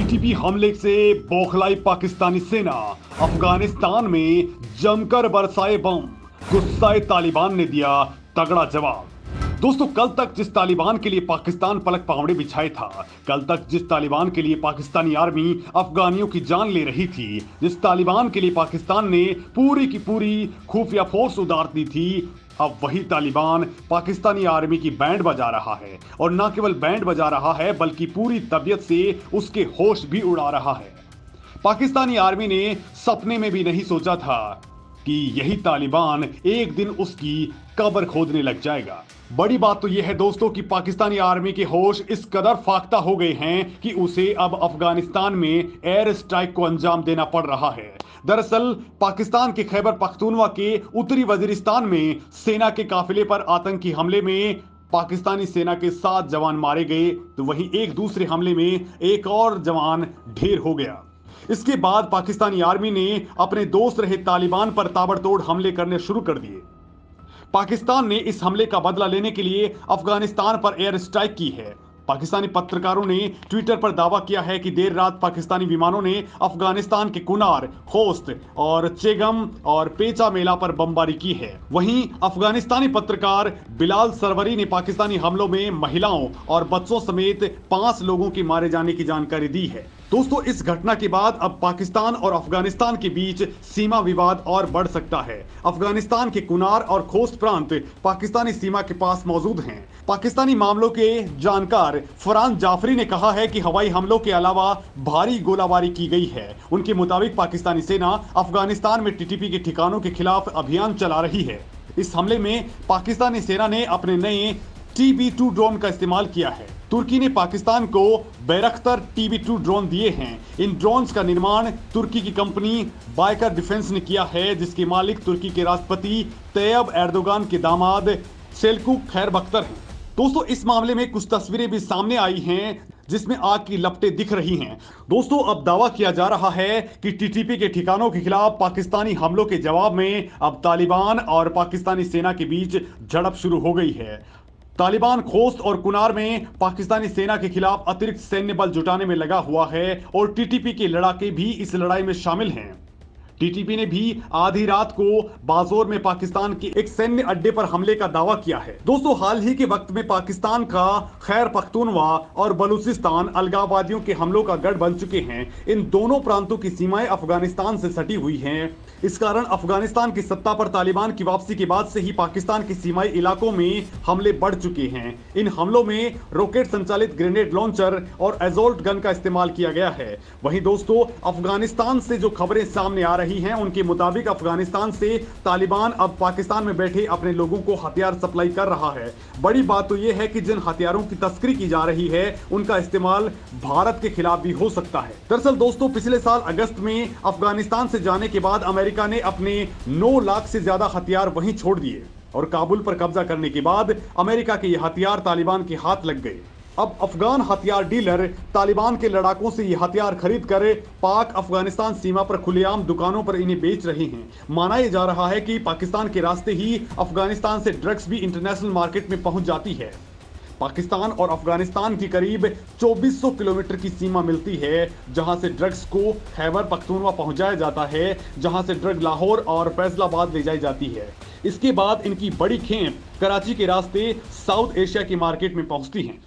TTP हमले से बौखलाई पाकिस्तानी सेना, अफगानिस्तान में जमकर बरसाए बम, गुस्साए तालिबान ने दिया तगड़ा जवाब। दोस्तों, कल तक जिस तालिबान के लिए पाकिस्तान पलक पावड़े बिछाए था, कल तक जिस तालिबान के लिए पाकिस्तानी आर्मी अफगानियों की जान ले रही थी, जिस तालिबान के लिए पाकिस्तान ने पूरी की पूरी खुफिया फोर्स उतार दी थी, अब वही तालिबान पाकिस्तानी आर्मी की बैंड बजा रहा है। और न केवल बैंड बजा रहा है बल्कि पूरी तबीयत से उसके होश भी उड़ा रहा है। पाकिस्तानी आर्मी ने सपने में भी नहीं सोचा था कि यही तालिबान एक दिन उसकी कब्र खोदने लग जाएगा। बड़ी बात तो यह है दोस्तों कि पाकिस्तानी आर्मी के होश इस कदर फाख्ता हो गए हैं कि उसे अब अफगानिस्तान में एयर स्ट्राइक को अंजाम देना पड़ रहा है। दरअसल पाकिस्तान के खैबर पख्तूनवा के उत्तरी वजीरिस्तान में सेना के काफिले पर आतंकी हमले में पाकिस्तानी सेना के 7 जवान मारे गए, तो वहीं एक दूसरे हमले में एक और जवान ढेर हो गया। इसके बाद पाकिस्तानी आर्मी ने अपने दोस्त रहे तालिबान पर ताबड़तोड़ हमले करने शुरू कर दिए। पाकिस्तान ने इस हमले का बदला लेने के लिए अफगानिस्तान पर एयर स्ट्राइक की है। पाकिस्तानी पत्रकारों ने ट्विटर पर दावा किया है कि देर रात पाकिस्तानी विमानों ने अफगानिस्तान के कुनार, खोस्त और चेगम और पेचा मेला पर बमबारी की है। वहीं अफगानिस्तानी पत्रकार बिलाल सरवरी ने पाकिस्तानी हमलों में महिलाओं और बच्चों समेत 5 लोगों के मारे जाने की जानकारी दी है। दोस्तों, इस घटना के बाद अब पाकिस्तान और अफगानिस्तान के बीच सीमा विवाद और बढ़ सकता है। अफगानिस्तान के कुनार और खोस्त प्रांत पाकिस्तानी सीमा के पास मौजूद हैं। पाकिस्तानी मामलों के जानकार फरहान जाफरी ने कहा है कि हवाई हमलों के अलावा भारी गोलाबारी की गई है। उनके मुताबिक पाकिस्तानी सेना अफगानिस्तान में टीटीपी के ठिकानों के खिलाफ अभियान चला रही है। इस हमले में पाकिस्तानी सेना ने अपने नए TB2 ड्रोन का इस्तेमाल किया है। तुर्की ने पाकिस्तान को बैरख्तर TB2 ड्रोन दिए हैं। इन ड्रोन्स का निर्माण तुर्की की कंपनी बायकर डिफेंस ने किया है, जिसके मालिक तुर्की के राष्ट्रपति तैयब एर्दोगान के दामाद सेल्कुक खैरबख्तर हैं। दोस्तों, इस मामले में कुछ तस्वीरें भी सामने आई हैं जिसमें आग की लपटें दिख रही हैं। दोस्तों, अब दावा किया जा रहा है कि टीटीपी के ठिकानों के खिलाफ पाकिस्तानी हमलों के जवाब में अब तालिबान और पाकिस्तानी सेना के बीच झड़प शुरू हो गई है। तालिबान खोस्त और कुनार में पाकिस्तानी सेना के खिलाफ अतिरिक्त सैन्य बल जुटाने में लगा हुआ है और टीटीपी के लड़ाके भी इस लड़ाई में शामिल हैं। टीटीपी ने भी आधी रात को बाजोर में पाकिस्तान के एक सैन्य अड्डे पर हमले का दावा किया है। दोस्तों, हाल ही के वक्त में पाकिस्तान का खैबर पख्तूनवा और बलूचिस्तान अलगाववादियों के हमलों का गढ़ बन चुके हैं। इन दोनों प्रांतों की सीमाएं अफगानिस्तान से सटी हुई हैं। इस कारण अफगानिस्तान की सत्ता पर तालिबान की वापसी के बाद से ही पाकिस्तान के सीमाई इलाकों में हमले बढ़ चुके हैं। इन हमलों में रॉकेट संचालित ग्रेनेड लॉन्चर और एजोल्ट गन का इस्तेमाल किया गया है। वहीं दोस्तों, अफगानिस्तान से जो खबरें सामने आ रही हैं, उनके मुताबिक अफगानिस्तान से तालिबान अब पाकिस्तान में बैठे अपने लोगों को हथियार सप्लाई कर रहा है। बड़ी बात तो यह है कि जिन हथियारों की तस्करी की जा रही है, उनका इस्तेमाल भारत के खिलाफ भी हो सकता है। दरअसल दोस्तों, पिछले साल अगस्त में अफगानिस्तान से जाने के बाद अमेरिका ने अपने 9 लाख से ज्यादा हथियार वहीं छोड़ दिए और काबुल पर कब्जा करने के बाद अमेरिका के ये हथियार तालिबान के हाथ लग गए। अब अफगान हथियार डीलर तालिबान के लड़ाकों से ये हथियार खरीद कर पाक अफगानिस्तान सीमा पर खुलेआम दुकानों पर इन्हें बेच रहे हैं। माना यह जा रहा है कि पाकिस्तान के रास्ते ही अफगानिस्तान से ड्रग्स भी इंटरनेशनल मार्केट में पहुंच जाती है। पाकिस्तान और अफगानिस्तान की करीब 2400 किलोमीटर की सीमा मिलती है, जहां से ड्रग्स को खैबर पख्तूनवा पहुंचाया जाता है, जहां से ड्रग लाहौर और फैसलाबाद ले जाई जाती है। इसके बाद इनकी बड़ी खेप कराची के रास्ते साउथ एशिया की मार्केट में पहुंचती हैं।